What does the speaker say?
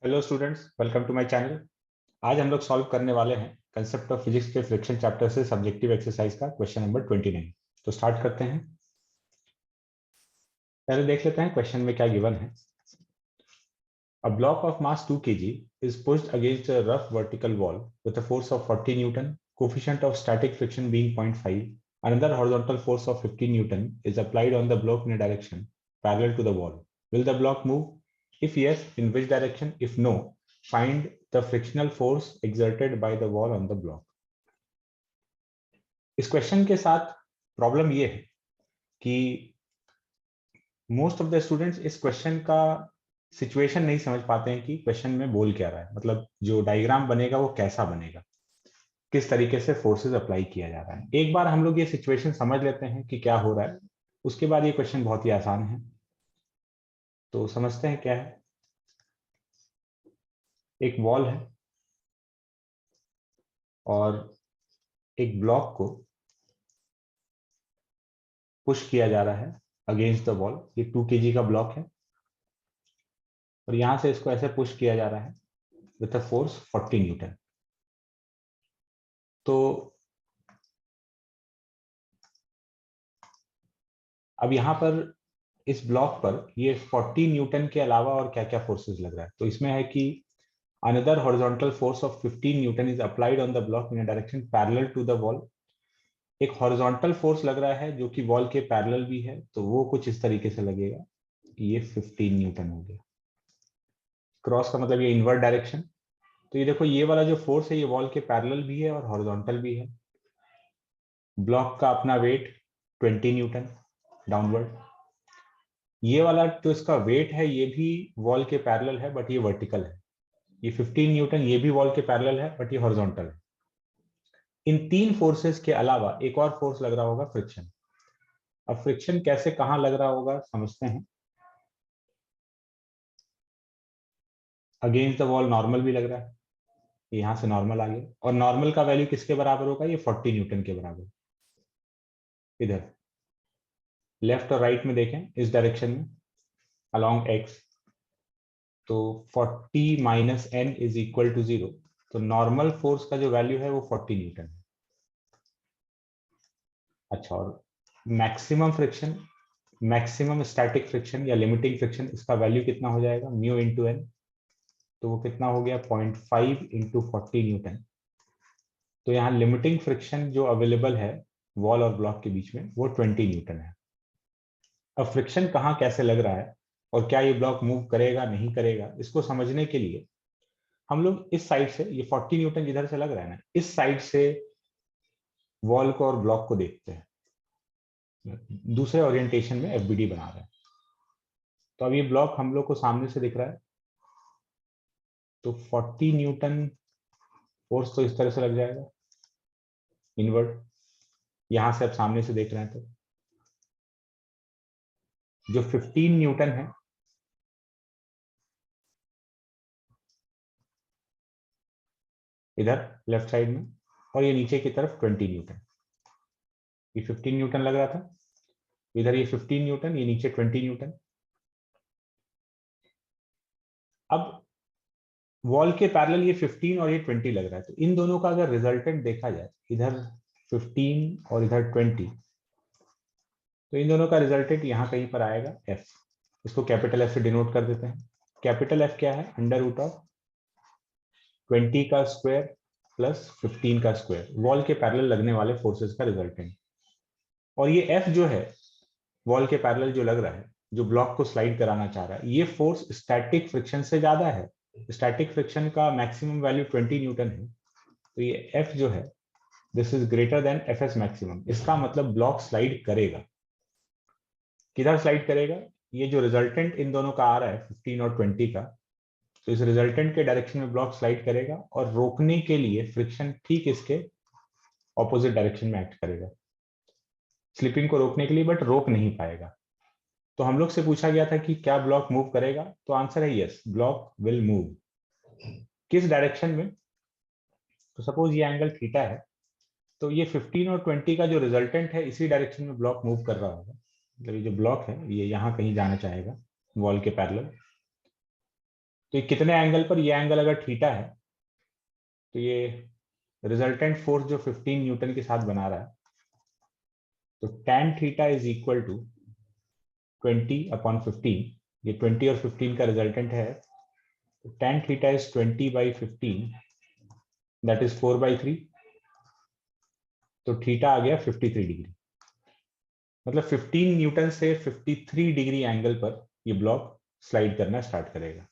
Hello students, welcome to my channel. आज हम लोग सॉल्व करने वाले हैं कंसेप्ट ऑफ फिजिक्स के फ्रिक्शन चैप्टर से सब्जेक्टिव एक्सरसाइज का क्वेश्चन नंबर 29। तो स्टार्ट करते हैं। पहले देख लेते हैं क्वेश्चन में क्या गिवन है। A block of mass 2 kg is pushed against a rough vertical wall with a force of 40 Newton, coefficient of static friction being 0.5. Another horizontal force of 15 Newton is applied on the block in a direction parallel to the wall. Will the block move? If yes, in which direction? If no, find the frictional force exerted by the wall on the block. इस question के साथ problem ये है कि most of the students इस question का situation नहीं समझ पाते हैं कि क्वेश्चन में बोल क्या रहा है, मतलब जो डायग्राम बनेगा वो कैसा बनेगा, किस तरीके से फोर्सेस अप्लाई किया जा रहा है। एक बार हम लोग ये सिचुएशन समझ लेते हैं कि क्या हो रहा है, उसके बाद ये क्वेश्चन बहुत ही आसान है। तो समझते हैं क्या है। एक वॉल है और एक ब्लॉक को पुश किया जा रहा है अगेंस्ट द वॉल। ये 2 kg का ब्लॉक है और यहां से इसको ऐसे पुश किया जा रहा है विथ अ फोर्स 40 न्यूटन। तो अब यहां पर इस ब्लॉक पर ये 40 न्यूटन के अलावा और क्या क्या फोर्सेस लग रहा है। तो इसमें है कि another horizontal force of 15 newton is applied on the block in a direction parallel to the wall. एक हॉरिजॉन्टल फोर्स लग रहा है जो कि वॉल के पैरेलल भी है, तो वो कुछ इस तरीके से लगेगा। ये 15 न्यूटन हो गया। क्रॉस का मतलब ये इनवर्ट डायरेक्शन। तो ये देखो, ये वाला जो फोर्स है ये वॉल के पैरेलल भी है और हॉरिजॉन्टल भी है। ब्लॉक का अपना वेट 20 न्यूटन डाउनवर्ड। ये वाला जो इसका वेट है ये भी वॉल के पैरेलल है बट ये वर्टिकल है। ये 15 न्यूटन ये भी वॉल के पैरेलल है बट ये हॉरिजॉन्टल है। इन तीन फोर्सेस के अलावा एक और फोर्स लग रहा होगा, फ्रिक्शन। अब फ्रिक्शन कैसे कहां लग रहा होगा समझते हैं। अगेंस्ट द वॉल नॉर्मल भी लग रहा है, यहां से नॉर्मल आ गया और नॉर्मल का वैल्यू किसके बराबर होगा? ये 40 न्यूटन के बराबर। इधर लेफ्ट और राइट में देखें, इस डायरेक्शन में अलोंग एक्स, तो 40 minus n is equal to 0। तो नॉर्मल फोर्स का जो वैल्यू है वो 40 न्यूटन है। अच्छा, और maximum friction, maximum static friction या लिमिटिंग फ्रिक्शन, इसका वैल्यू कितना हो जाएगा? Mu into n. तो वो कितना हो गया? 0.5 इंटू 40 न्यूटन। तो यहाँ लिमिटिंग फ्रिक्शन जो अवेलेबल है वॉल और ब्लॉक के बीच में वो 20 न्यूटन है। अब फ्रिक्शन कहाँ कैसे लग रहा है और क्या ये ब्लॉक मूव करेगा नहीं करेगा, इसको समझने के लिए हम लोग इस साइड से, ये 40 न्यूटन जिधर से लग रहा है ना, इस साइड से वॉल को और ब्लॉक को देखते हैं। दूसरे ओरिएंटेशन में एफबीडी बना रहे हैं। तो अब ये ब्लॉक हम लोग को सामने से दिख रहा है, तो 40 न्यूटन फोर्स तो इस तरह से लग जाएगा इनवर्ट। यहां से अब सामने से देख रहे हैं तो जो 15 न्यूटन है इधर लेफ्ट साइड में, और ये नीचे की तरफ 20 न्यूटन। ये 15 न्यूटन लग रहा था, इधर ये 15 न्यूटन, ये नीचे 20 न्यूटन। अब वॉल के पैरेलल ये 15 और ये 20 लग रहा है, तो इन दोनों का अगर रिजल्टेंट देखा जाए, इधर 15 और इधर 20, तो इन दोनों का रिजल्टेंट यहाँ कहीं पर आएगा एफ। इसको कैपिटल एफ से डिनोट कर देते हैं। कैपिटल एफ क्या है? अंडर रूट ऑफ 20 का स्क्वायर प्लस 15 का स्क्वायर, वॉल के पैरेलल लगने वाले फोर्सेस का रिजल्टेंट। और ये एफ जो है वॉल के पैरेलल जो लग रहा है, जो ब्लॉक को स्लाइड कराना चाह रहा है, ये फोर्स स्टैटिक फ्रिक्शन से ज्यादा है। स्टैटिक फ्रिक्शन का मैक्सिमम वैल्यू 20 न्यूटन है, तो ये एफ जो है this is greater than F S maximum. इसका मतलब ब्लॉक स्लाइड करेगा। किधर स्लाइड करेगा? ये जो रिजल्टेंट इन दोनों का आ रहा है 15 और 20 का, तो इस रिजल्टेंट के डायरेक्शन में ब्लॉक स्लाइड करेगा और रोकने के लिए फ्रिक्शन ठीक इसके ऑपोजिट डायरेक्शन में एक्ट करेगा, स्लिपिंग को रोकने के लिए, बट रोक नहीं पाएगा। तो हम लोग से पूछा गया था कि क्या ब्लॉक मूव करेगा, तो आंसर है यस, ब्लॉक विल मूव। किस डायरेक्शन में? तो सपोज ये एंगल थीटा है, तो ये 15 और 20 का जो रिजल्टेंट है इसी डायरेक्शन में ब्लॉक मूव कर रहा होगा। मतलब ये जो ब्लॉक है ये यहाँ कहीं जाना चाहेगा वॉल के पैरेलल। तो ये कितने एंगल पर, ये एंगल अगर थीटा है तो ये रिजल्टेंट फोर्स जो 15 न्यूटन के साथ बना रहा है, तो tan theta is equal to 20/15, ये 20 और 15 का रिजल्टेंट है, तो tan theta is 20/15, that is 4/3, तो थीटा आ गया 53 डिग्री। मतलब 15 न्यूटन से 53 डिग्री एंगल पर ये ब्लॉक स्लाइड करना स्टार्ट करेगा।